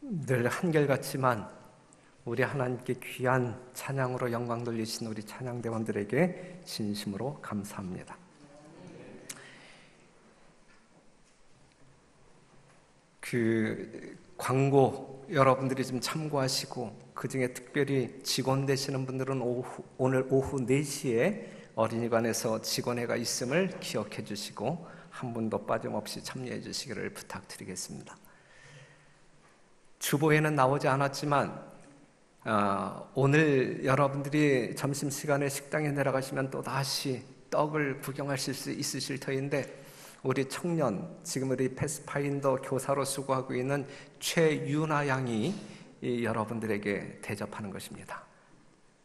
늘 한결같지만 우리 하나님께 귀한 찬양으로 영광 돌리신 우리 찬양대원들에게 진심으로 감사합니다. 광고 여러분들이 좀 참고하시고 그중에 특별히 직원 되시는 분들은 오늘 오후 4시에 어린이관에서 직원회가 있음을 기억해 주시고 한 분도 빠짐없이 참여해 주시기를 부탁드리겠습니다. 주보에는 나오지 않았지만 오늘 여러분들이 점심시간에 식당에 내려가시면 또다시 떡을 구경하실 수 있으실 터인데 우리 청년, 지금 우리 패스파인더 교사로 수고하고 있는 최윤아 양이 여러분들에게 대접하는 것입니다.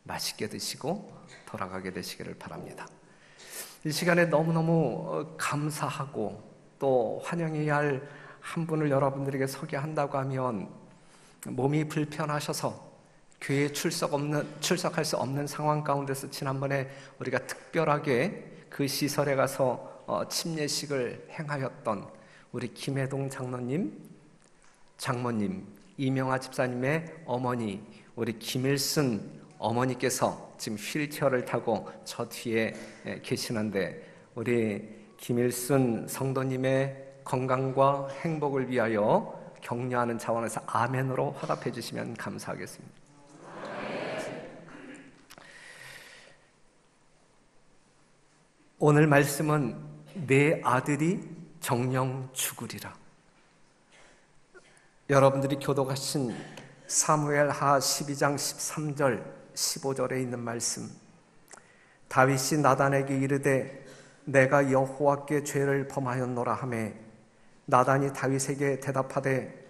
맛있게 드시고 돌아가게 되시기를 바랍니다. 이 시간에 너무너무 감사하고 또 환영해야 할 한 분을 여러분들에게 소개한다고 하면 몸이 불편하셔서 교회에 출석할 수 없는 상황 가운데서 지난번에 우리가 특별하게 그 시설에 가서 침례식을 행하였던 우리 김혜동 장모님, 이명아 집사님의 어머니, 우리 김일순 어머니께서 지금 휠체어를 타고 저 뒤에 계시는데 우리 김일순 성도님의 건강과 행복을 위하여 격려하는 차원에서 아멘으로 화답해 주시면 감사하겠습니다. 오늘 말씀은 내 아들이 정령 죽으리라. 여러분들이 교독하신 사무엘하 12장 13절 15절에 있는 말씀, 다윗이 나단에게 이르되 내가 여호와께 죄를 범하였노라 하매 나단이 다윗에게 대답하되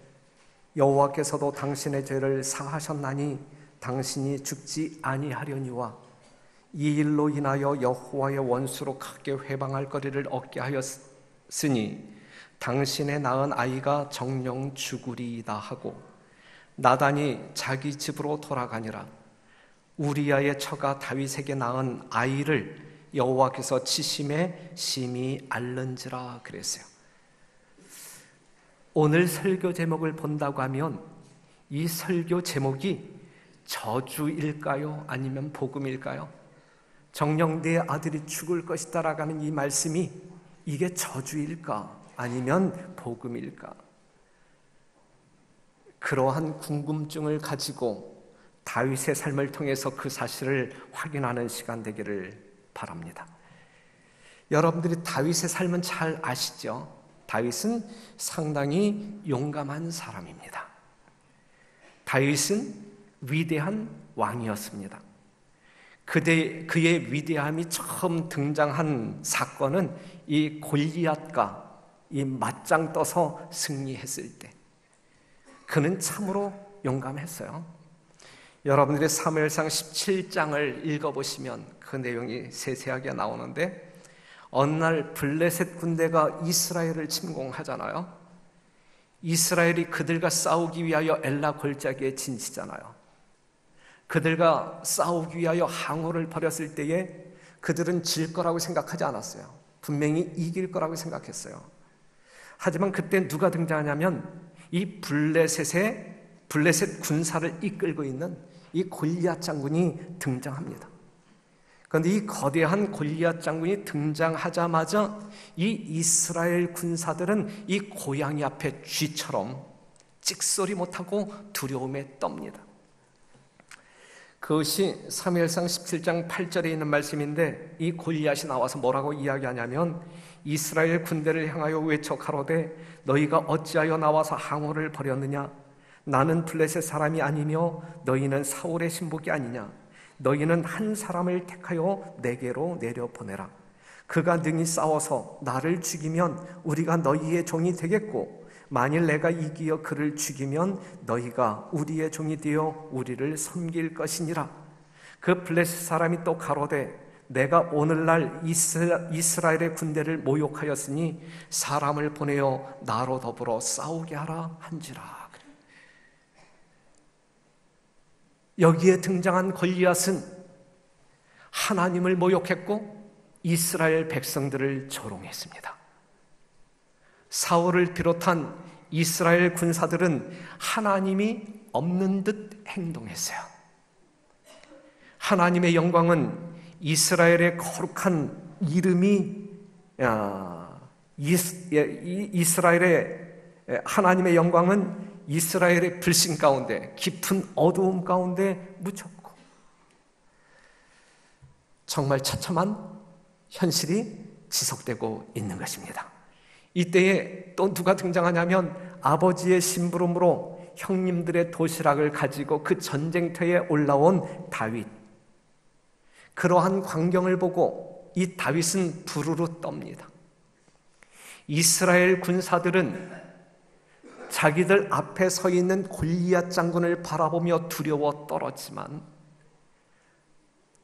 여호와께서도 당신의 죄를 사하셨나니 당신이 죽지 아니하려니와 이 일로 인하여 여호와의 원수로 크게 회방할 거리를 얻게 하였으니 당신의 낳은 아이가 정령 죽으리이다 하고 나단이 자기 집으로 돌아가니라. 우리야의 처가 다윗에게 낳은 아이를 여호와께서 치심에 심히 앓는지라 그랬어요. 오늘 설교 제목을 본다고 하면 이 설교 제목이 저주일까요? 아니면 복음일까요? 정녕 내 아들이 죽을 것이다 라고 하는 이 말씀이 이게 저주일까? 아니면 복음일까? 그러한 궁금증을 가지고 다윗의 삶을 통해서 그 사실을 확인하는 시간 되기를 바랍니다. 여러분들이 다윗의 삶은 잘 아시죠? 다윗은 상당히 용감한 사람입니다. 다윗은 위대한 왕이었습니다. 그의 위대함이 처음 등장한 사건은 이 골리앗과 이 맞짱 떠서 승리했을 때 그는 참으로 용감했어요. 여러분들이 사무엘상 17장을 읽어보시면 그 내용이 세세하게 나오는데 어느 날 블레셋 군대가 이스라엘을 침공하잖아요. 이스라엘이 그들과 싸우기 위하여 엘라 골짜기에 진치잖아요. 그들과 싸우기 위하여 항우를 벌였을 때에 그들은 질 거라고 생각하지 않았어요. 분명히 이길 거라고 생각했어요. 하지만 그때 누가 등장하냐면 이 블레셋 군사를 이끌고 있는 이 골리앗 장군이 등장합니다. 그런데 이 거대한 골리앗 장군이 등장하자마자 이 이스라엘 군사들은 이 고양이 앞에 쥐처럼 찍소리 못하고 두려움에 떱니다. 그것이 사무엘상 17장 8절에 있는 말씀인데 이 골리앗이 나와서 뭐라고 이야기하냐면 이스라엘 군대를 향하여 외쳐 가로되 너희가 어찌하여 나와서 항우를 벌였느냐? 나는 블레셋 사람이 아니며 너희는 사울의 신복이 아니냐? 너희는 한 사람을 택하여 내게로 내려보내라. 그가 능히 싸워서 나를 죽이면 우리가 너희의 종이 되겠고 만일 내가 이기어 그를 죽이면 너희가 우리의 종이 되어 우리를 섬길 것이니라. 그 블레셋 사람이 또 가로되 내가 오늘날 이스라엘의 군대를 모욕하였으니 사람을 보내어 나로 더불어 싸우게 하라 한지라. 여기에 등장한 골리앗은 하나님을 모욕했고 이스라엘 백성들을 조롱했습니다. 사울을 비롯한 이스라엘 군사들은 하나님이 없는 듯 행동했어요. 하나님의 영광은 이스라엘의 거룩한 이름이 이스라엘의 하나님의 영광은 이스라엘의 불신 가운데, 깊은 어두움 가운데 묻혔고, 정말 처참한 현실이 지속되고 있는 것입니다. 이때에 또 누가 등장하냐면 아버지의 심부름으로 형님들의 도시락을 가지고 그 전쟁터에 올라온 다윗. 그러한 광경을 보고 이 다윗은 부르르 떱니다. 이스라엘 군사들은 자기들 앞에 서 있는 골리앗 장군을 바라보며 두려워 떨었지만,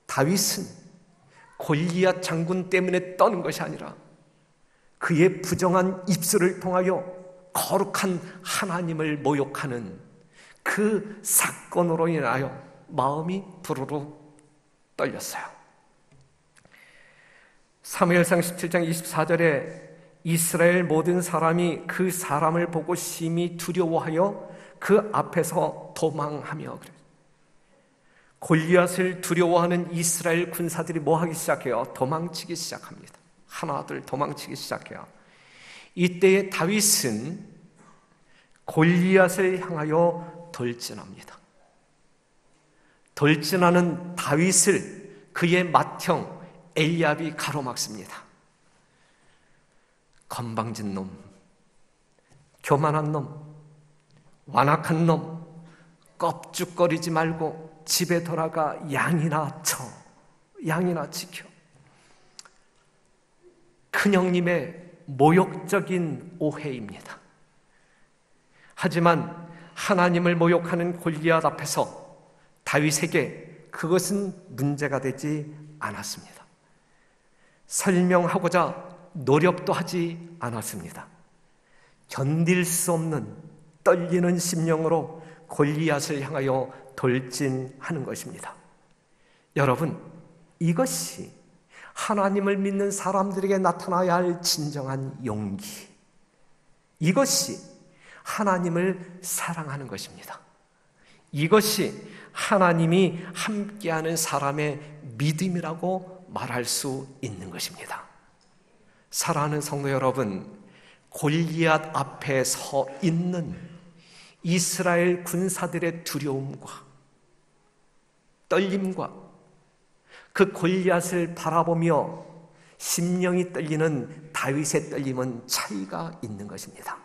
다윗은 골리앗 장군 때문에 떠는 것이 아니라 그의 부정한 입술을 통하여 거룩한 하나님을 모욕하는 그 사건으로 인하여 마음이 부르르 떨렸어요. 사무엘상 17장 24절에 이스라엘 모든 사람이 그 사람을 보고 심히 두려워하여 그 앞에서 도망하며 그래요. 골리앗을 두려워하는 이스라엘 군사들이 뭐 하기 시작해요? 도망치기 시작합니다. 하나둘 도망치기 시작해요. 이때에 다윗은 골리앗을 향하여 돌진합니다. 돌진하는 다윗을 그의 맏형 엘리압이 가로막습니다. 건방진 놈, 교만한 놈, 완악한 놈, 껍죽거리지 말고 집에 돌아가 양이나 쳐, 양이나 지켜. 큰형님의 모욕적인 오해입니다. 하지만 하나님을 모욕하는 골리앗 앞에서 다윗에게 그것은 문제가 되지 않았습니다. 설명하고자 노력도 하지 않았습니다. 견딜 수 없는 떨리는 심령으로 골리앗을 향하여 돌진하는 것입니다. 여러분, 이것이 하나님을 믿는 사람들에게 나타나야 할 진정한 용기, 이것이 하나님을 사랑하는 것입니다. 이것이 하나님이 함께하는 사람의 믿음이라고 말할 수 있는 것입니다. 사랑하는 성도 여러분, 골리앗 앞에 서 있는 이스라엘 군사들의 두려움과 떨림과 그 골리앗을 바라보며 심령이 떨리는 다윗의 떨림은 차이가 있는 것입니다.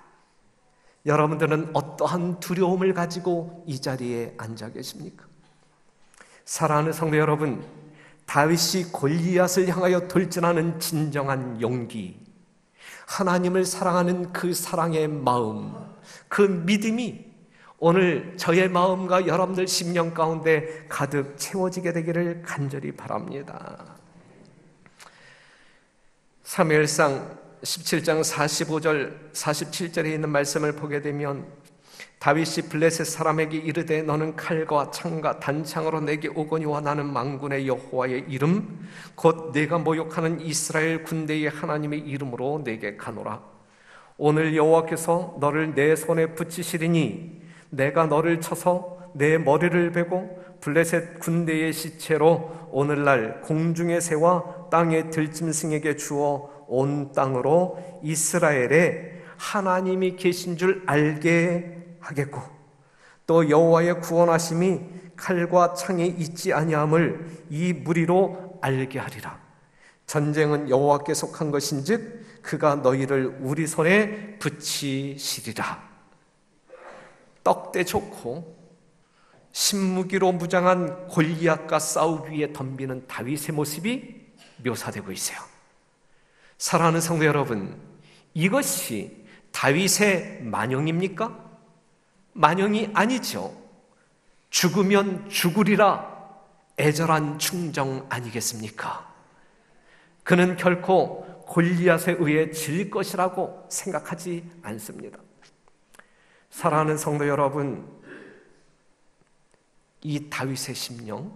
여러분들은 어떠한 두려움을 가지고 이 자리에 앉아 계십니까? 사랑하는 성도 여러분, 다윗이 골리앗을 향하여 돌진하는 진정한 용기, 하나님을 사랑하는 그 사랑의 마음, 그 믿음이 오늘 저의 마음과 여러분들 심령 가운데 가득 채워지게 되기를 간절히 바랍니다. 사무엘상 17장 45절 47절에 있는 말씀을 보게 되면 다윗이 블레셋 사람에게 이르되 너는 칼과 창과 단창으로 내게 오거니와 나는 만군의 여호와의 이름 곧 내가 모욕하는 이스라엘 군대의 하나님의 이름으로 내게 가노라. 오늘 여호와께서 너를 내 손에 붙이시리니 내가 너를 쳐서 내 머리를 베고 블레셋 군대의 시체로 오늘날 공중의 새와 땅의 들짐승에게 주어 온 땅으로 이스라엘에 하나님이 계신 줄 알게 하겠고 또 여호와의 구원하심이 칼과 창에 있지 아니함을 이 무리로 알게 하리라. 전쟁은 여호와께 속한 것인즉 그가 너희를 우리 손에 붙이시리라. 떡대 좋고 신무기로 무장한 골리앗과 싸우기 위해 덤비는 다윗의 모습이 묘사되고 있어요. 사랑하는 성도 여러분, 이것이 다윗의 만영입니까? 만영이 아니죠. 죽으면 죽으리라 애절한 충정 아니겠습니까? 그는 결코 골리앗에 의해 질 것이라고 생각하지 않습니다. 사랑하는 성도 여러분, 이 다윗의 심령,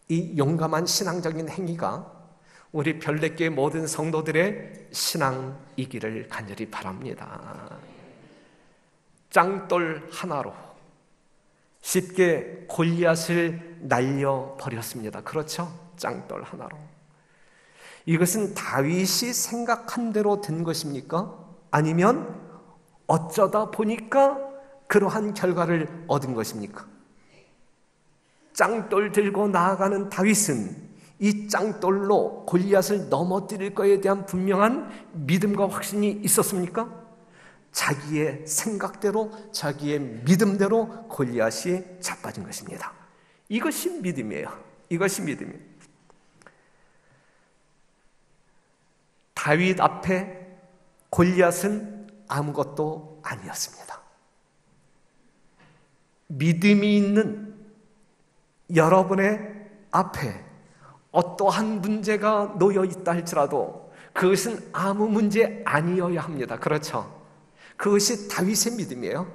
이 용감한 신앙적인 행위가 우리 별내교회 모든 성도들의 신앙이기를 간절히 바랍니다. 짱돌 하나로 쉽게 골리앗을 날려버렸습니다. 그렇죠? 짱돌 하나로. 이것은 다윗이 생각한 대로 된 것입니까? 아니면 어쩌다 보니까 그러한 결과를 얻은 것입니까? 짱돌 들고 나아가는 다윗은 이 짱돌로 골리앗을 넘어뜨릴 것에 대한 분명한 믿음과 확신이 있었습니까? 자기의 생각대로, 자기의 믿음대로 골리앗이 자빠진 것입니다. 이것이 믿음이에요. 이것이 믿음이에요. 다윗 앞에 골리앗은 아무것도 아니었습니다. 믿음이 있는 여러분의 앞에 어떠한 문제가 놓여 있다 할지라도 그것은 아무 문제 아니어야 합니다. 그렇죠? 그것이 다윗의 믿음이에요.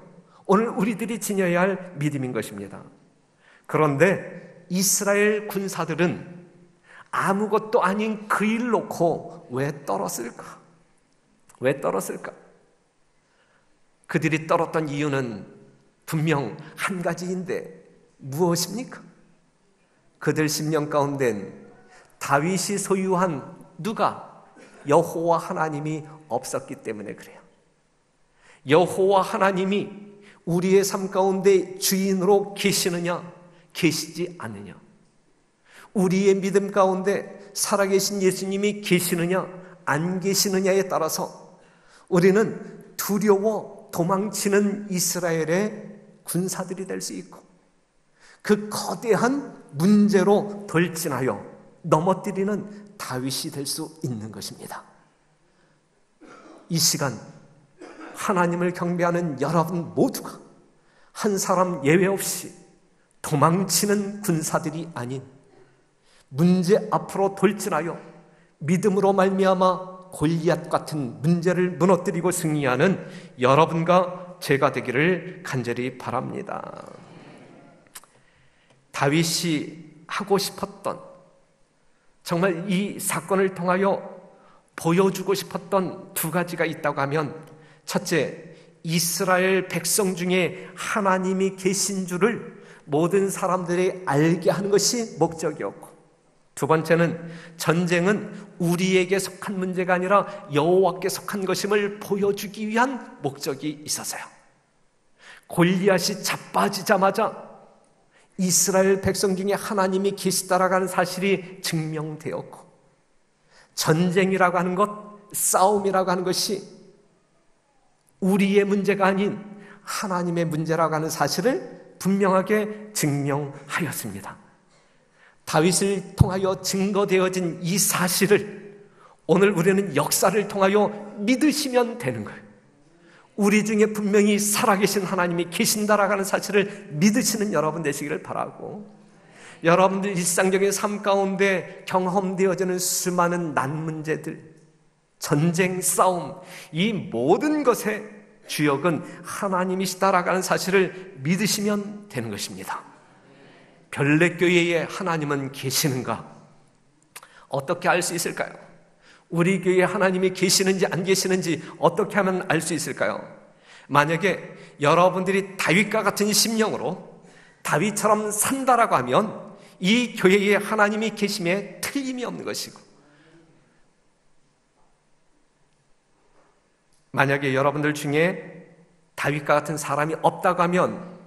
오늘 우리들이 지녀야 할 믿음인 것입니다. 그런데 이스라엘 군사들은 아무것도 아닌 그 일 놓고 왜 떨었을까? 왜 떨었을까? 그들이 떨었던 이유는 분명 한 가지인데 무엇입니까? 그들 심령 가운데는 다윗이 소유한 누가? 여호와 하나님이 없었기 때문에 그래요. 여호와 하나님이 우리의 삶 가운데 주인으로 계시느냐, 계시지 않느냐? 우리의 믿음 가운데 살아계신 예수님이 계시느냐, 안 계시느냐에 따라서 우리는 두려워 도망치는 이스라엘의 군사들이 될 수 있고 그 거대한 문제로 돌진하여 넘어뜨리는 다윗이 될 수 있는 것입니다. 이 시간 하나님을 경배하는 여러분 모두가 한 사람 예외 없이 도망치는 군사들이 아닌 문제 앞으로 돌진하여 믿음으로 말미암아 골리앗 같은 문제를 무너뜨리고 승리하는 여러분과 제가 되기를 간절히 바랍니다. 다윗이 하고 싶었던, 정말 이 사건을 통하여 보여주고 싶었던 두 가지가 있다고 하면, 첫째, 이스라엘 백성 중에 하나님이 계신 줄을 모든 사람들이 알게 하는 것이 목적이었고, 두 번째는 전쟁은 우리에게 속한 문제가 아니라 여호와께 속한 것임을 보여주기 위한 목적이 있어서요. 골리앗이 자빠지자마자 이스라엘 백성 중에 하나님이 계시다라고 하는 사실이 증명되었고, 전쟁이라고 하는 것, 싸움이라고 하는 것이 우리의 문제가 아닌 하나님의 문제라고 하는 사실을 분명하게 증명하였습니다. 다윗을 통하여 증거되어진 이 사실을 오늘 우리는 역사를 통하여 믿으시면 되는 거예요. 우리 중에 분명히 살아계신 하나님이 계신다라고 하는 사실을 믿으시는 여러분 되시기를 바라고, 여러분들 일상적인 삶 가운데 경험되어지는 수많은 난 문제들, 전쟁, 싸움, 이 모든 것의 주역은 하나님이시다라고 하는 사실을 믿으시면 되는 것입니다. 별내교회에 하나님은 계시는가? 어떻게 알 수 있을까요? 우리 교회에 하나님이 계시는지 안 계시는지 어떻게 하면 알 수 있을까요? 만약에 여러분들이 다윗과 같은 심령으로 다윗처럼 산다라고 하면 이 교회에 하나님이 계심에 틀림이 없는 것이고, 만약에 여러분들 중에 다윗과 같은 사람이 없다고 하면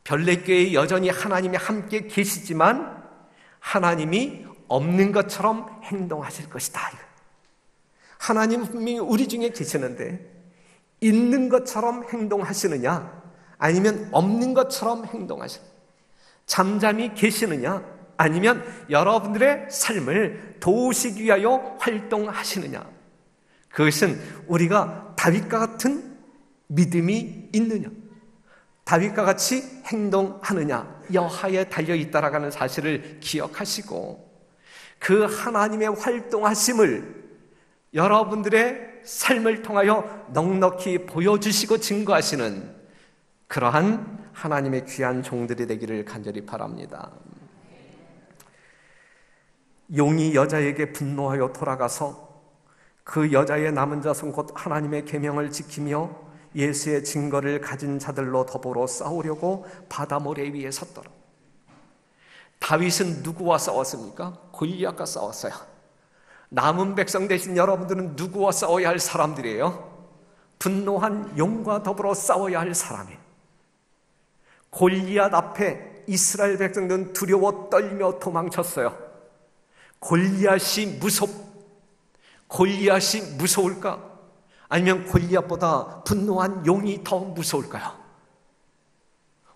별내교회에 여전히 하나님이 함께 계시지만 하나님이 없는 것처럼 행동하실 것이다. 하나님은 분명히 우리 중에 계시는데 있는 것처럼 행동하시느냐, 아니면 없는 것처럼 행동하시느냐, 잠잠히 계시느냐, 아니면 여러분들의 삶을 도우시기 위하여 활동하시느냐, 그것은 우리가 다윗과 같은 믿음이 있느냐, 다윗과 같이 행동하느냐 여하에 달려있다라고 하는 사실을 기억하시고, 그 하나님의 활동하심을 여러분들의 삶을 통하여 넉넉히 보여주시고 증거하시는 그러한 하나님의 귀한 종들이 되기를 간절히 바랍니다. 용이 여자에게 분노하여 돌아가서 그 여자의 남은 자손 곧 하나님의 계명을 지키며 예수의 증거를 가진 자들로 더불어 싸우려고 바다 모래 위에 섰더라. 다윗은 누구와 싸웠습니까? 골리앗과 싸웠어요. 남은 백성 대신 여러분들은 누구와 싸워야 할 사람들이에요? 분노한 용과 더불어 싸워야 할 사람이에요. 골리앗 앞에 이스라엘 백성들은 두려워 떨며 도망쳤어요. 골리앗이 무서울까? 아니면 골리앗보다 분노한 용이 더 무서울까요?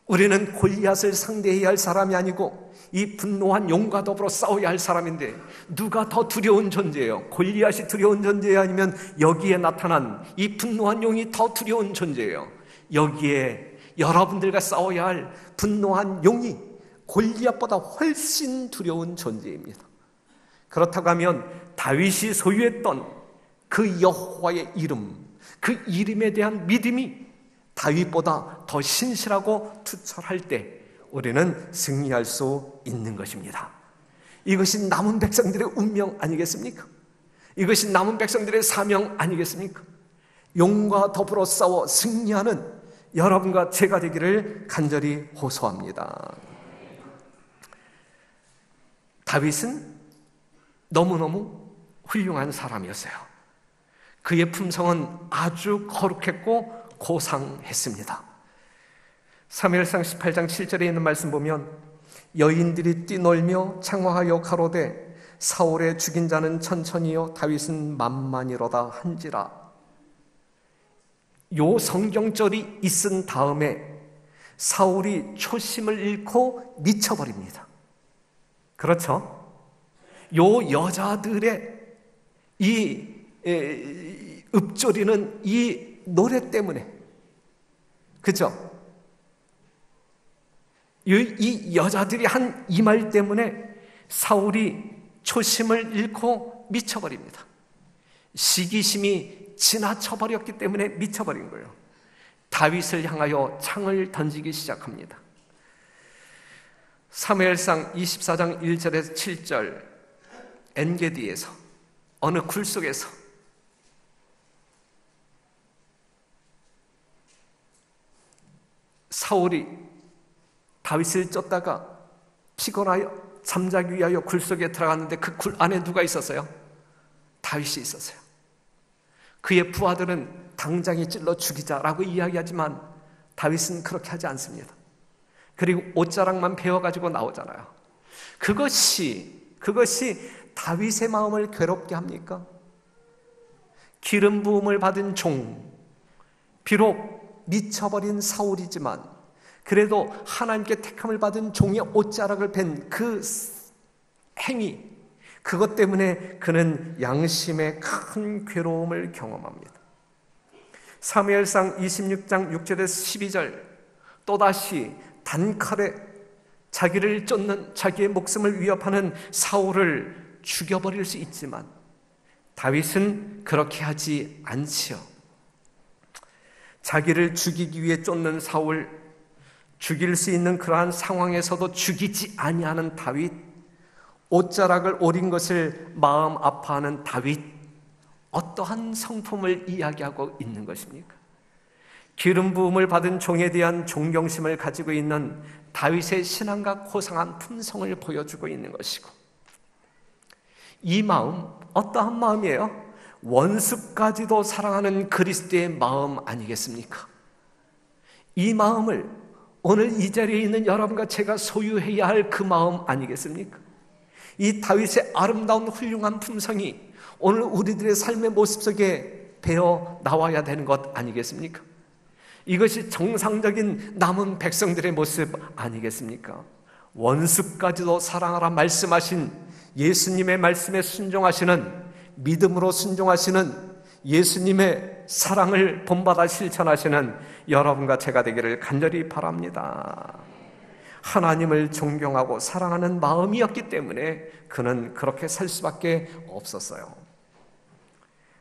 우리는 골리앗을 상대해야 할 사람이 아니고 이 분노한 용과 더불어 싸워야 할 사람인데 누가 더 두려운 존재예요? 골리앗이 두려운 존재예요? 아니면 여기에 나타난 이 분노한 용이 더 두려운 존재예요? 여기에 여러분들과 싸워야 할 분노한 용이 골리앗보다 훨씬 두려운 존재입니다. 그렇다고 하면 다윗이 소유했던 그 여호와의 이름, 그 이름에 대한 믿음이 다윗보다 더 신실하고 투철할 때 우리는 승리할 수 있는 것입니다. 이것이 남은 백성들의 운명 아니겠습니까? 이것이 남은 백성들의 사명 아니겠습니까? 용과 더불어 싸워 승리하는 여러분과 제가 되기를 간절히 호소합니다. 다윗은 너무너무 훌륭한 사람이었어요. 그의 품성은 아주 거룩했고 고상했습니다. 사무엘상 18장 7절에 있는 말씀 보면 여인들이 뛰놀며 창화하여 가로되 사울의 죽인 자는 천천히요 다윗은 만만이로다 한지라. 요 성경절이 있은 다음에 사울이 초심을 잃고 미쳐버립니다. 그렇죠? 요 여자들의 이 읊조리는 이 노래 때문에, 그죠? 이 여자들이 한 이 말 때문에 사울이 초심을 잃고 미쳐버립니다. 시기심이 지나쳐버렸기 때문에 미쳐버린 거예요. 다윗을 향하여 창을 던지기 시작합니다. 사무엘상 24장 1절에서 7절 엔게디에서 어느 굴 속에서 사울이 다윗을 쫓다가 피곤하여 잠자기 위하여 굴 속에 들어갔는데 그 굴 안에 누가 있었어요? 다윗이 있었어요. 그의 부하들은 당장에 찔러 죽이자라고 이야기하지만 다윗은 그렇게 하지 않습니다. 그리고 옷자락만 베어가지고 나오잖아요. 그것이 다윗의 마음을 괴롭게 합니까? 기름 부음을 받은 종, 비록 미쳐버린 사울이지만 그래도 하나님께 택함을 받은 종의 옷자락을 벤 그 행위, 그것 때문에 그는 양심의 큰 괴로움을 경험합니다. 사무엘상 26장 6절에서 12절 또다시 단칼에 자기를 쫓는, 자기의 목숨을 위협하는 사울을 죽여버릴 수 있지만 다윗은 그렇게 하지 않지요. 자기를 죽이기 위해 쫓는 사울, 죽일 수 있는 그러한 상황에서도 죽이지 아니하는 다윗, 옷자락을 오린 것을 마음 아파하는 다윗, 어떠한 성품을 이야기하고 있는 것입니까? 기름 부음을 받은 종에 대한 존경심을 가지고 있는 다윗의 신앙과 고상한 품성을 보여주고 있는 것이고, 이 마음 어떠한 마음이에요? 원수까지도 사랑하는 그리스도의 마음 아니겠습니까? 이 마음을 오늘 이 자리에 있는 여러분과 제가 소유해야 할 그 마음 아니겠습니까? 이 다윗의 아름다운 훌륭한 품성이 오늘 우리들의 삶의 모습 속에 배어 나와야 되는 것 아니겠습니까? 이것이 정상적인 남은 백성들의 모습 아니겠습니까? 원수까지도 사랑하라 말씀하신 예수님의 말씀에 순종하시는, 믿음으로 순종하시는 예수님의 사랑을 본받아 실천하시는 여러분과 제가 되기를 간절히 바랍니다. 하나님을 존경하고 사랑하는 마음이었기 때문에 그는 그렇게 살 수밖에 없었어요.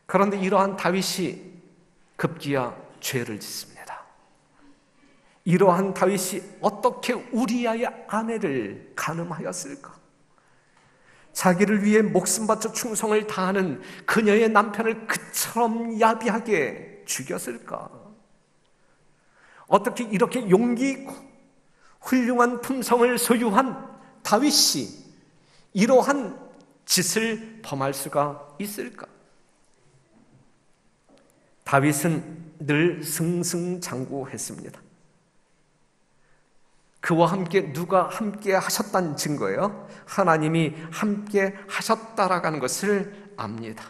그런데 이러한 다윗이 급기야 죄를 짓습니다. 이러한 다윗이 어떻게 우리아의 아내를 간음하였을까? 자기를 위해 목숨 바쳐 충성을 다하는 그녀의 남편을 그처럼 야비하게 죽였을까? 어떻게 이렇게 용기 있고 훌륭한 품성을 소유한 다윗이 이러한 짓을 범할 수가 있을까? 다윗은 늘 승승장구했습니다. 그와 함께 누가 함께 하셨다는 증거예요. 하나님이 함께 하셨다라는 것을 압니다.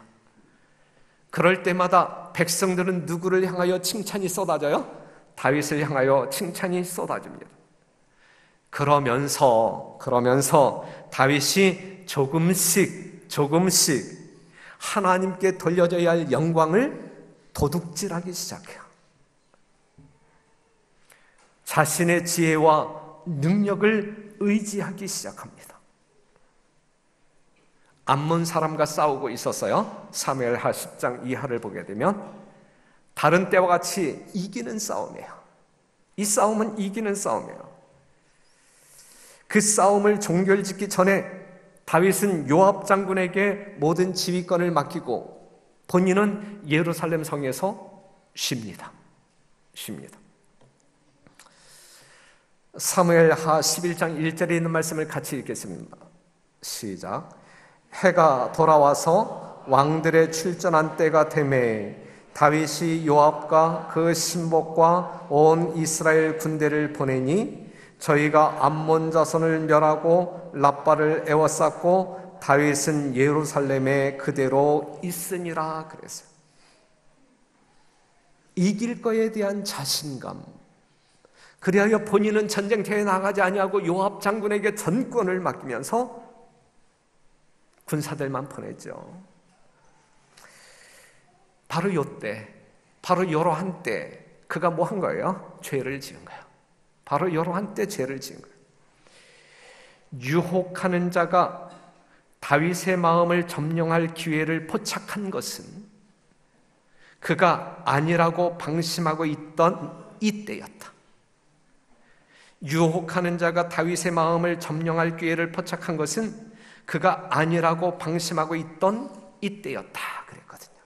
그럴 때마다 백성들은 누구를 향하여 칭찬이 쏟아져요? 다윗을 향하여 칭찬이 쏟아집니다. 그러면서 다윗이 조금씩 하나님께 돌려져야 할 영광을 도둑질하기 시작해요. 자신의 지혜와 능력을 의지하기 시작합니다. 암몬 사람과 싸우고 있었어요. 사무엘하 10장 이하를 보게 되면 다른 때와 같이 이기는 싸움이에요. 이 싸움은 이기는 싸움이에요. 그 싸움을 종결짓기 전에 다윗은 요압 장군에게 모든 지휘권을 맡기고 본인은 예루살렘 성에서 쉽니다. 사무엘하 11장 1절에 있는 말씀을 같이 읽겠습니다. 시작. 해가 돌아와서 왕들의 출전한 때가 되매 다윗이 요압과 그 신복과 온 이스라엘 군대를 보내니 저희가 암몬 자손을 멸하고 랍바를 에워쌌고 다윗은 예루살렘에 그대로 있으니라 그랬어요. 이길 거에 대한 자신감, 그리하여 본인은 전쟁터에 나가지 아니하고 요압 장군에게 전권을 맡기면서 군사들만 보냈죠. 바로 요때, 바로 요러한 때 그가 뭐 한 거예요? 죄를 지은 거예요. 바로 요러한 때 죄를 지은 거예요. 유혹하는 자가 다윗의 마음을 점령할 기회를 포착한 것은 그가 아니라고 방심하고 있던 이때였다. 유혹하는 자가 다윗의 마음을 점령할 기회를 포착한 것은 그가 아니라고 방심하고 있던 이때였다 그랬거든요.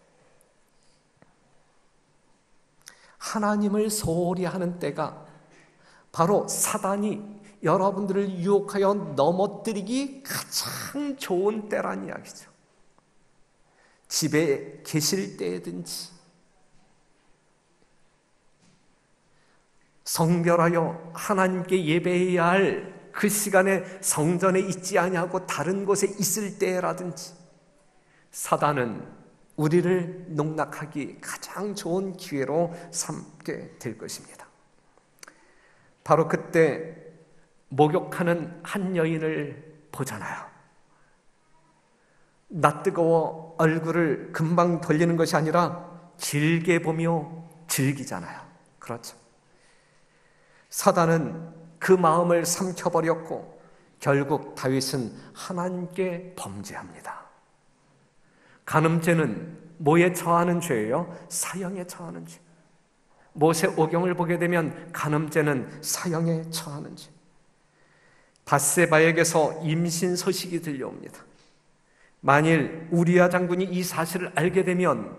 하나님을 소홀히 하는 때가 바로 사단이 여러분들을 유혹하여 넘어뜨리기 가장 좋은 때란 이야기죠. 집에 계실 때든지 성별하여 하나님께 예배해야 할 그 시간에 성전에 있지 아니하고 다른 곳에 있을 때라든지 사단은 우리를 농락하기 가장 좋은 기회로 삼게 될 것입니다. 바로 그때 목욕하는 한 여인을 보잖아요. 낯뜨거워 얼굴을 금방 돌리는 것이 아니라 길게 보며 즐기잖아요. 그렇죠. 사단은 그 마음을 삼켜버렸고 결국 다윗은 하나님께 범죄합니다. 간음죄는 뭐에 처하는 죄예요? 사형에 처하는 죄. 모세오경을 보게 되면 간음죄는 사형에 처하는 죄. 밧세바에게서 임신 소식이 들려옵니다. 만일 우리야 장군이 이 사실을 알게 되면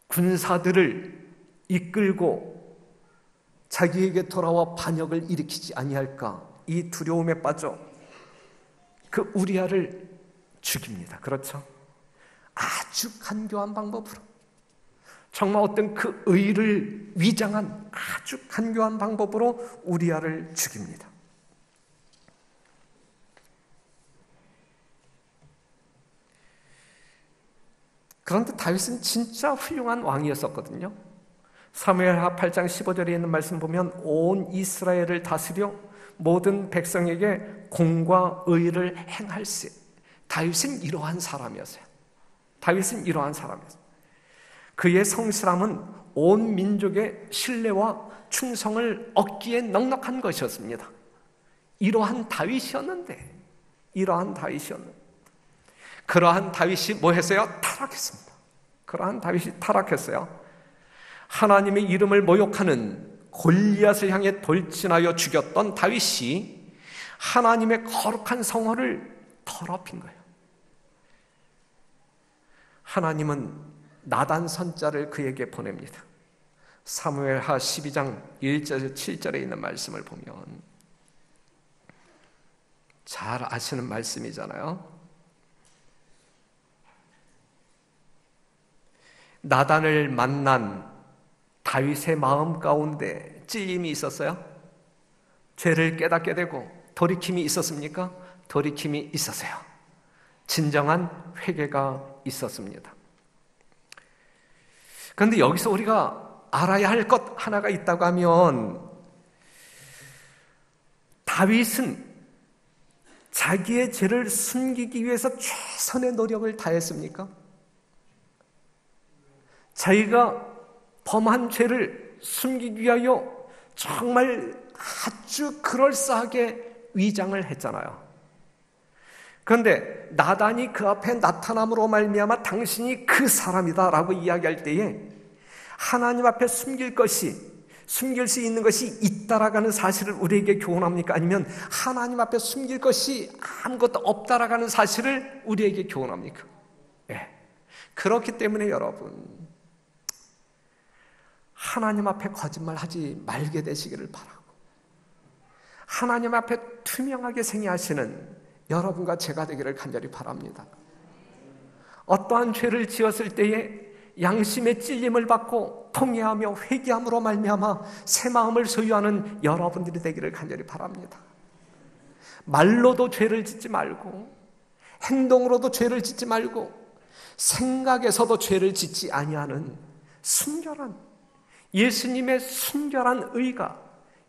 군사들을 이끌고 자기에게 돌아와 반역을 일으키지 아니할까, 이 두려움에 빠져 그 우리야를 죽입니다. 그렇죠? 아주 간교한 방법으로, 정말 어떤 그 의를 위장한 아주 간교한 방법으로 우리야를 죽입니다. 그런데 다윗은 진짜 훌륭한 왕이었었거든요. 사무엘하 8장 15절에 있는 말씀 보면 온 이스라엘을 다스려 모든 백성에게 공과 의를 행할세. 다윗은 이러한 사람이었어요. 그의 성실함은 온 민족의 신뢰와 충성을 얻기에 넉넉한 것이었습니다. 이러한 다윗이었는데 그러한 다윗이 뭐 했어요? 타락했습니다. 하나님의 이름을 모욕하는 골리앗을 향해 돌진하여 죽였던 다윗이 하나님의 거룩한 성호를 더럽힌 거예요. 하나님은 나단 선자를 그에게 보냅니다. 사무엘하 12장 1절에서 7절에 있는 말씀을 보면 잘 아시는 말씀이잖아요. 나단을 만난 다윗의 마음 가운데 찔림이 있었어요? 죄를 깨닫게 되고 돌이킴이 있었습니까? 돌이킴이 있었어요. 진정한 회개가 있었습니다. 그런데 여기서 우리가 알아야 할 것 하나가 있다고 하면, 다윗은 자기의 죄를 숨기기 위해서 최선의 노력을 다했습니까? 자기가 범한 죄를 숨기기 위하여 정말 아주 그럴싸하게 위장을 했잖아요. 그런데 나단이 그 앞에 나타남으로 말미암아 당신이 그 사람이다 라고 이야기할 때에 하나님 앞에 숨길 수 있는 것이 있다라고 하는 사실을 우리에게 교훈합니까? 아니면 하나님 앞에 숨길 것이 아무것도 없다라고 하는 사실을 우리에게 교훈합니까? 네. 그렇기 때문에 여러분, 하나님 앞에 거짓말하지 말게 되시기를 바라고, 하나님 앞에 투명하게 생애하시는 여러분과 제가 되기를 간절히 바랍니다. 어떠한 죄를 지었을 때에 양심의 찔림을 받고 통회하며 회개함으로 말미암아 새 마음을 소유하는 여러분들이 되기를 간절히 바랍니다. 말로도 죄를 짓지 말고, 행동으로도 죄를 짓지 말고, 생각에서도 죄를 짓지 아니하는 순결한, 예수님의 순결한 의가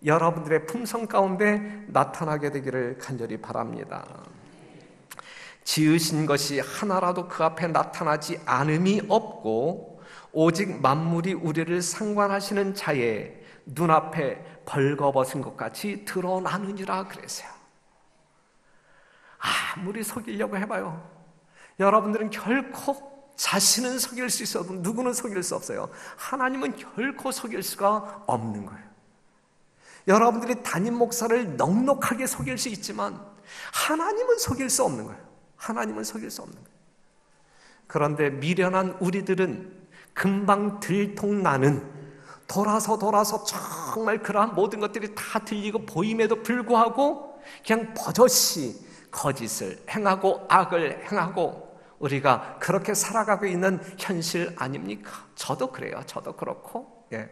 여러분들의 품성 가운데 나타나게 되기를 간절히 바랍니다. 지으신 것이 하나라도 그 앞에 나타나지 않음이 없고 오직 만물이 우리를 상관하시는 자의 눈앞에 벌거벗은 것 같이 드러나느니라 그랬어요. 아무리 속이려고 해봐요, 여러분들은 결코 자신은 속일 수 있어도 누구는 속일 수 없어요. 하나님은 결코 속일 수가 없는 거예요. 여러분들이 담임 목사를 넉넉하게 속일 수 있지만 하나님은 속일 수 없는 거예요. 하나님은 속일 수 없는 거예요. 그런데 미련한 우리들은 금방 들통나는, 돌아서 정말 그러한 모든 것들이 다 들리고 보임에도 불구하고 그냥 버젓이 거짓을 행하고 악을 행하고 우리가 그렇게 살아가고 있는 현실 아닙니까? 저도 그래요. 저도 그렇고. 예.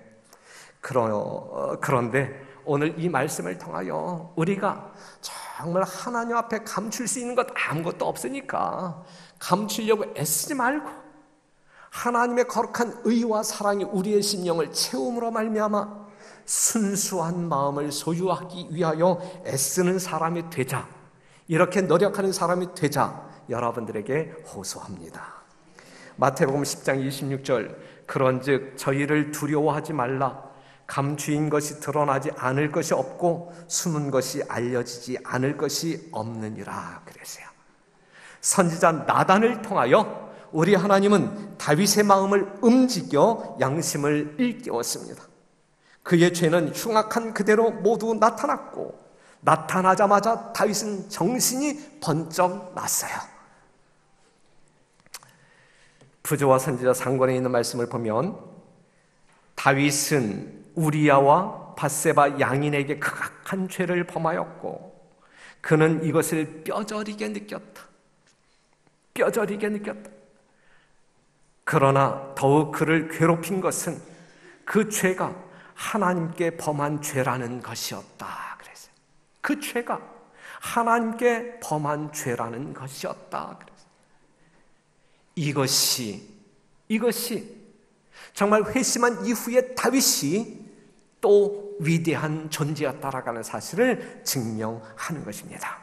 그런데 오늘 이 말씀을 통하여 우리가 정말 하나님 앞에 감출 수 있는 것 아무것도 없으니까 감추려고 애쓰지 말고 하나님의 거룩한 의와 사랑이 우리의 심령을 채움으로 말미암아 순수한 마음을 소유하기 위하여 애쓰는 사람이 되자, 이렇게 노력하는 사람이 되자 여러분들에게 호소합니다. 마태복음 10장 26절, 그런즉 저희를 두려워하지 말라. 감추인 것이 드러나지 않을 것이 없고 숨은 것이 알려지지 않을 것이 없느니라 그랬어요. 선지자 나단을 통하여 우리 하나님은 다윗의 마음을 움직여 양심을 일깨웠습니다. 그의 죄는 흉악한 그대로 모두 나타났고 나타나자마자 다윗은 정신이 번쩍 났어요. 부조와 선지자 상권에 있는 말씀을 보면 다윗은 우리야와 밧세바 양인에게 극악한 죄를 범하였고 그는 이것을 뼈저리게 느꼈다. 그러나 더욱 그를 괴롭힌 것은 그 죄가 하나님께 범한 죄라는 것이었다 그랬어요. 그 죄가 하나님께 범한 죄라는 것이었다 그랬어요. 이것이 정말 회심한 이후에 다윗이 또 위대한 존재였다라고 하는 사실을 증명하는 것입니다.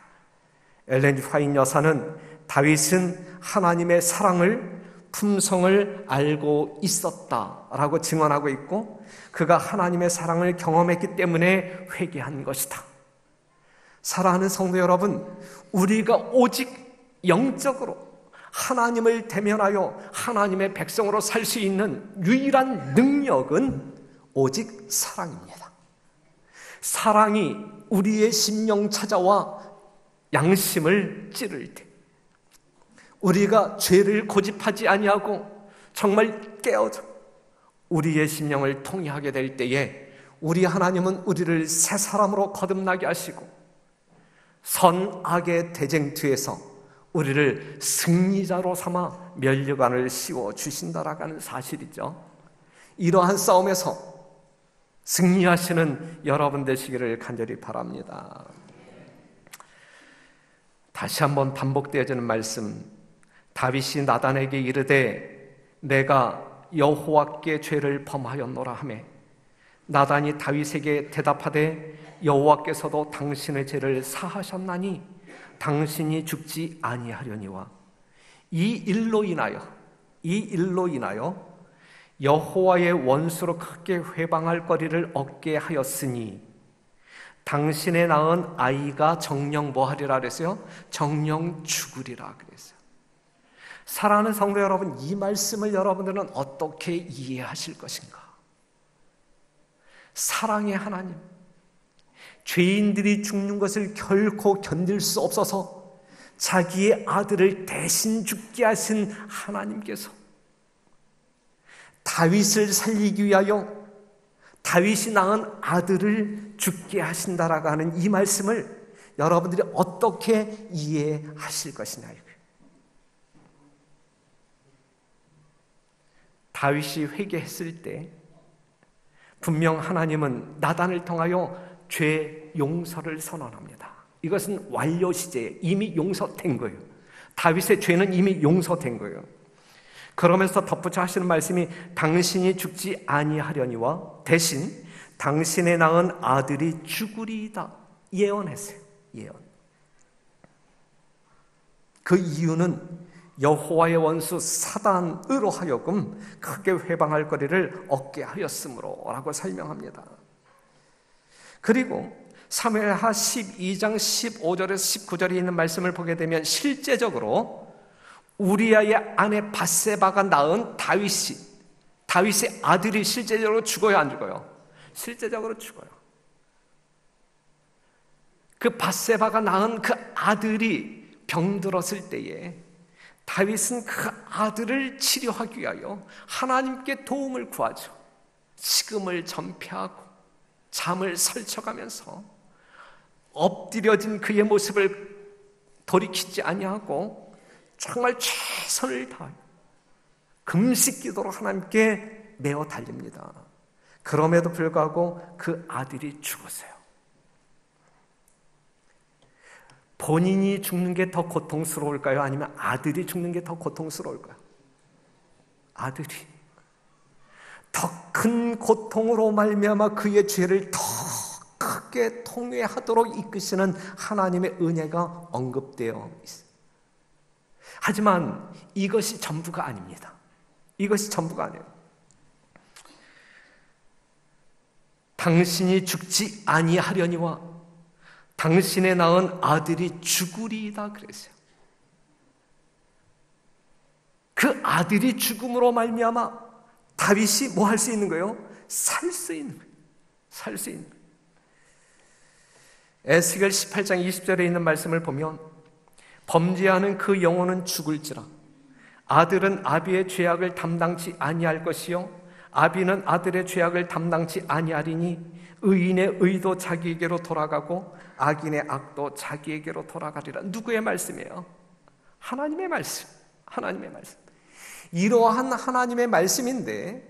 엘렌 화인 여사는 다윗은 하나님의 사랑을, 품성을 알고 있었다라고 증언하고 있고 그가 하나님의 사랑을 경험했기 때문에 회개한 것이다. 사랑하는 성도 여러분, 우리가 오직 영적으로 하나님을 대면하여 하나님의 백성으로 살 수 있는 유일한 능력은 오직 사랑입니다. 사랑이 우리의 심령 찾아와 양심을 찌를 때 우리가 죄를 고집하지 아니하고 정말 깨어져 우리의 심령을 통회하게 될 때에 우리 하나님은 우리를 새 사람으로 거듭나게 하시고 선악의 대쟁투에서 우리를 승리자로 삼아 면류관을 씌워 주신다라는 사실이죠. 이러한 싸움에서 승리하시는 여러분 되시기를 간절히 바랍니다. 다시 한번 반복되어지는 말씀, 다윗이 나단에게 이르되 내가 여호와께 죄를 범하였노라 하매 나단이 다윗에게 대답하되 여호와께서도 당신의 죄를 사하셨나니 당신이 죽지 아니하려니와 이 일로 인하여 여호와의 원수로 크게 회방할 거리를 얻게 하였으니 당신의 낳은 아이가 정령 뭐하리라 그랬어요? 정령 죽으리라 그랬어요. 사랑하는 성도 여러분, 이 말씀을 여러분들은 어떻게 이해하실 것인가? 사랑의 하나님, 죄인들이 죽는 것을 결코 견딜 수 없어서 자기의 아들을 대신 죽게 하신 하나님께서 다윗을 살리기 위하여 다윗이 낳은 아들을 죽게 하신다라고 하는 이 말씀을 여러분들이 어떻게 이해하실 것이냐. 다윗이 회개했을 때 분명 하나님은 나단을 통하여 죄 용서를 선언합니다. 이것은 완료 시제에 이미 용서된 거예요. 다윗의 죄는 이미 용서된 거예요. 그러면서 덧붙여 하시는 말씀이 당신이 죽지 아니하려니와 대신 당신의 낳은 아들이 죽으리이다 예언했어요. 예언. 그 이유는 여호와의 원수 사단으로 하여금 크게 회방할 거리를 얻게 하였으므로라고 설명합니다. 그리고 사무엘하 12장 15절에서 19절에 있는 말씀을 보게 되면 실제적으로 우리아의 아내 밧세바가 낳은 다윗의 아들이 실제적으로 죽어요, 안 죽어요? 실제적으로 죽어요. 그 밧세바가 낳은 그 아들이 병들었을 때에 다윗은 그 아들을 치료하기 위하여 하나님께 도움을 구하죠. 식음을 전폐하고 잠을 설쳐가면서 엎드려진 그의 모습을 돌이키지 아니하고 정말 최선을 다하여 금식 기도로 하나님께 내어 달립니다. 그럼에도 불구하고 그 아들이 죽었어요. 본인이 죽는 게 더 고통스러울까요? 아니면 아들이 죽는 게 더 고통스러울까요? 아들이 더 큰 고통으로 말미암아 그의 죄를 더 크게 통회하도록 이끄시는 하나님의 은혜가 언급되어 있어요. 하지만 이것이 전부가 아닙니다. 이것이 전부가 아니에요. 당신이 죽지 아니하려니와 당신의 낳은 아들이 죽으리이다 그랬어요. 그 아들이 죽음으로 말미암아 다윗이 뭐 할 수 있는 거예요? 살 수 있는 거예요. 살 수 있는 거예요. 에스겔 18장 20절에 있는 말씀을 보면 범죄하는 그 영혼은 죽을지라 아들은 아비의 죄악을 담당치 아니할 것이요 아비는 아들의 죄악을 담당치 아니하리니 의인의 의도 자기에게로 돌아가고 악인의 악도 자기에게로 돌아가리라. 누구의 말씀이에요? 하나님의 말씀. 하나님의 말씀. 이러한 하나님의 말씀인데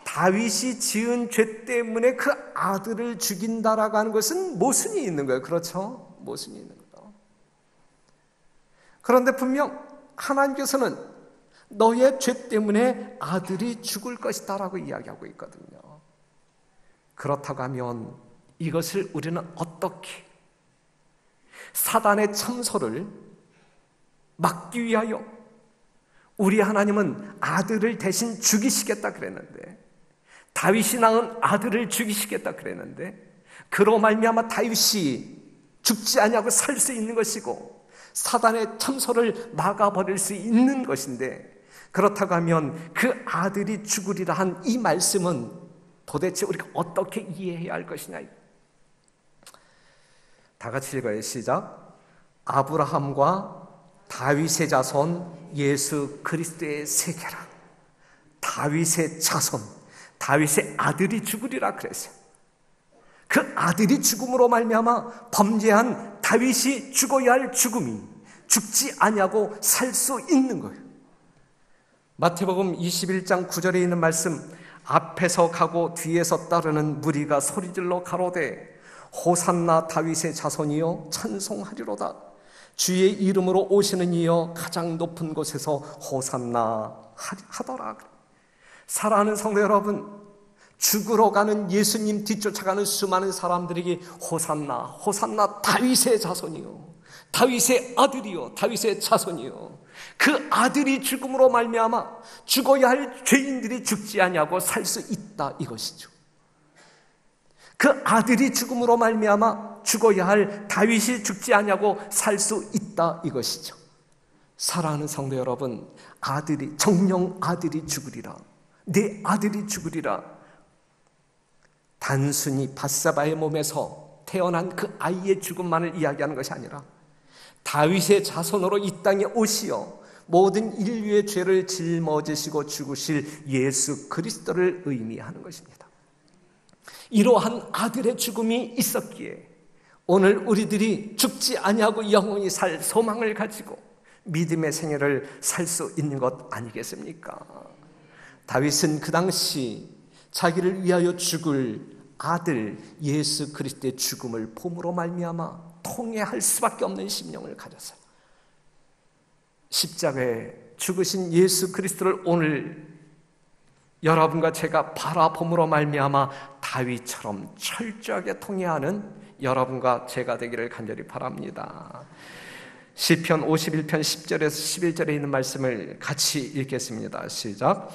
다윗이 지은 죄 때문에 그 아들을 죽인다라고 하는 것은 모순이 있는 거예요. 그렇죠? 모순이 있는 거죠. 그런데 분명 하나님께서는 너의 죄 때문에 아들이 죽을 것이다 라고 이야기하고 있거든요. 그렇다고 하면 이것을 우리는 어떻게 사단의 참소를 막기 위하여 우리 하나님은 아들을 대신 죽이시겠다 그랬는데 다윗이 낳은 아들을 죽이시겠다 그랬는데 그로 말미암아 다윗이 죽지 아니하고 살 수 있는 것이고 사단의 참소를 막아버릴 수 있는 것인데 그렇다고 하면 그 아들이 죽으리라 한 이 말씀은 도대체 우리가 어떻게 이해해야 할 것이냐. 다 같이 읽어요. 시작. 아브라함과 다윗의 자손 예수 그리스도의 세계라. 다윗의 자손, 다윗의 아들이 죽으리라 그랬어요. 그 아들이 죽음으로 말미암아 범죄한 다윗이 죽어야 할 죽음이 죽지 아니하고 살 수 있는 거예요. 마태복음 21장 9절에 있는 말씀, 앞에서 가고 뒤에서 따르는 무리가 소리질러 가로되 호산나 다윗의 자손이여 찬송하리로다. 주의 이름으로 오시는 이여 가장 높은 곳에서 호산나 하더라. 사랑하는 성도 여러분, 죽으러 가는 예수님 뒤쫓아가는 수많은 사람들에게 호산나, 호산나 다윗의 자손이요, 다윗의 아들이요, 다윗의 자손이요. 그 아들이 죽음으로 말미암아 죽어야 할 죄인들이 죽지 아니하고 살 수 있다 이것이죠. 그 아들이 죽음으로 말미암아 죽어야 할 다윗이 죽지 아니하고 살 수 있다 이것이죠. 사랑하는 성도 여러분, 아들이, 정령 아들이 죽으리라, 내 아들이 죽으리라, 단순히 밧세바의 몸에서 태어난 그 아이의 죽음만을 이야기하는 것이 아니라 다윗의 자손으로 이 땅에 오시어 모든 인류의 죄를 짊어지시고 죽으실 예수 그리스도를 의미하는 것입니다. 이러한 아들의 죽음이 있었기에 오늘 우리들이 죽지 아니하고 영원히 살 소망을 가지고 믿음의 생애를 살 수 있는 것 아니겠습니까? 다윗은 그 당시 자기를 위하여 죽을 아들 예수 그리스도의 죽음을 봄으로 말미암아 통회할 수밖에 없는 심령을 가졌어요. 십자가에 죽으신 예수 그리스도를 오늘 여러분과 제가 바라봄으로 말미암아 다윗처럼 철저하게 통회하는 여러분과 제가 되기를 간절히 바랍니다. 시편 51편 10절에서 11절에 있는 말씀을 같이 읽겠습니다. 시작.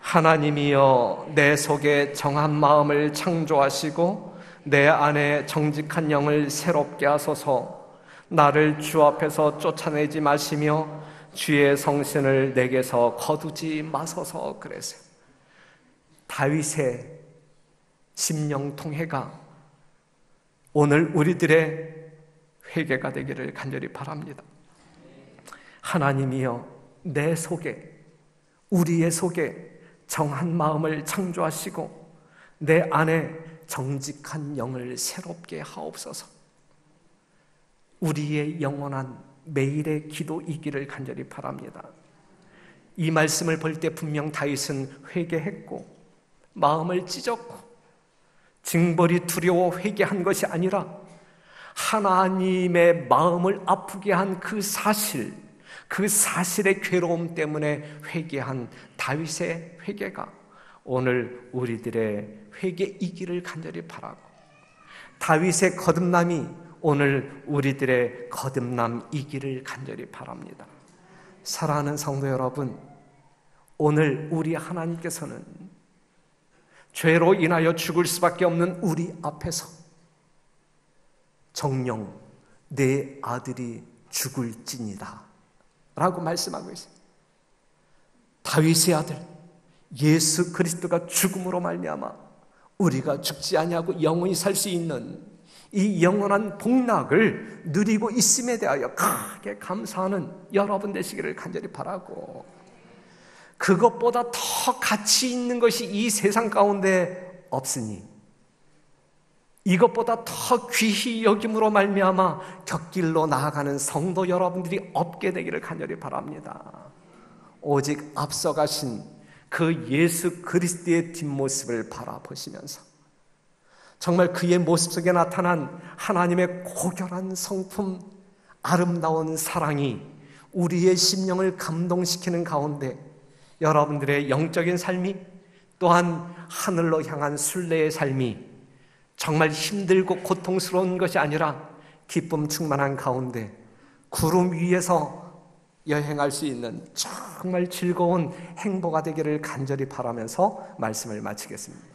하나님이여 내 속에 정한 마음을 창조하시고 내 안에 정직한 영을 새롭게 하소서. 나를 주 앞에서 쫓아내지 마시며 주의 성신을 내게서 거두지 마소서. 그랬어요. 다윗의 심령 통회가 오늘 우리들의 회개가 되기를 간절히 바랍니다. 하나님이여 내 속에, 우리의 속에 정한 마음을 창조하시고 내 안에 정직한 영을 새롭게 하옵소서. 우리의 영원한 매일의 기도이기를 간절히 바랍니다. 이 말씀을 볼 때 분명 다윗은 회개했고 마음을 찢었고 징벌이 두려워 회개한 것이 아니라 하나님의 마음을 아프게 한 그 사실, 그 사실의 괴로움 때문에 회개한 다윗의 회개가 오늘 우리들의 회개이기를 간절히 바라고, 다윗의 거듭남이 오늘 우리들의 거듭남이기를 간절히 바랍니다. 사랑하는 성도 여러분, 오늘 우리 하나님께서는 죄로 인하여 죽을 수밖에 없는 우리 앞에서 정녕 내 아들이 죽을지니라 라고 말씀하고 있어요. 다윗의 아들 예수 그리스도가 죽음으로 말미암아 우리가 죽지 아니하고 영원히 살 수 있는 이 영원한 복락을 누리고 있음에 대하여 크게 감사하는 여러분 되시기를 간절히 바라고, 그것보다 더 가치 있는 것이 이 세상 가운데 없으니 이것보다 더 귀히 여김으로 말미암아 곁길로 나아가는 성도 여러분들이 없게 되기를 간절히 바랍니다. 오직 앞서가신 그 예수 그리스도의 뒷모습을 바라보시면서 정말 그의 모습 속에 나타난 하나님의 고결한 성품, 아름다운 사랑이 우리의 심령을 감동시키는 가운데 여러분들의 영적인 삶이, 또한 하늘로 향한 순례의 삶이 정말 힘들고 고통스러운 것이 아니라 기쁨 충만한 가운데 구름 위에서 여행할 수 있는 정말 즐거운 행보가 되기를 간절히 바라면서 말씀을 마치겠습니다.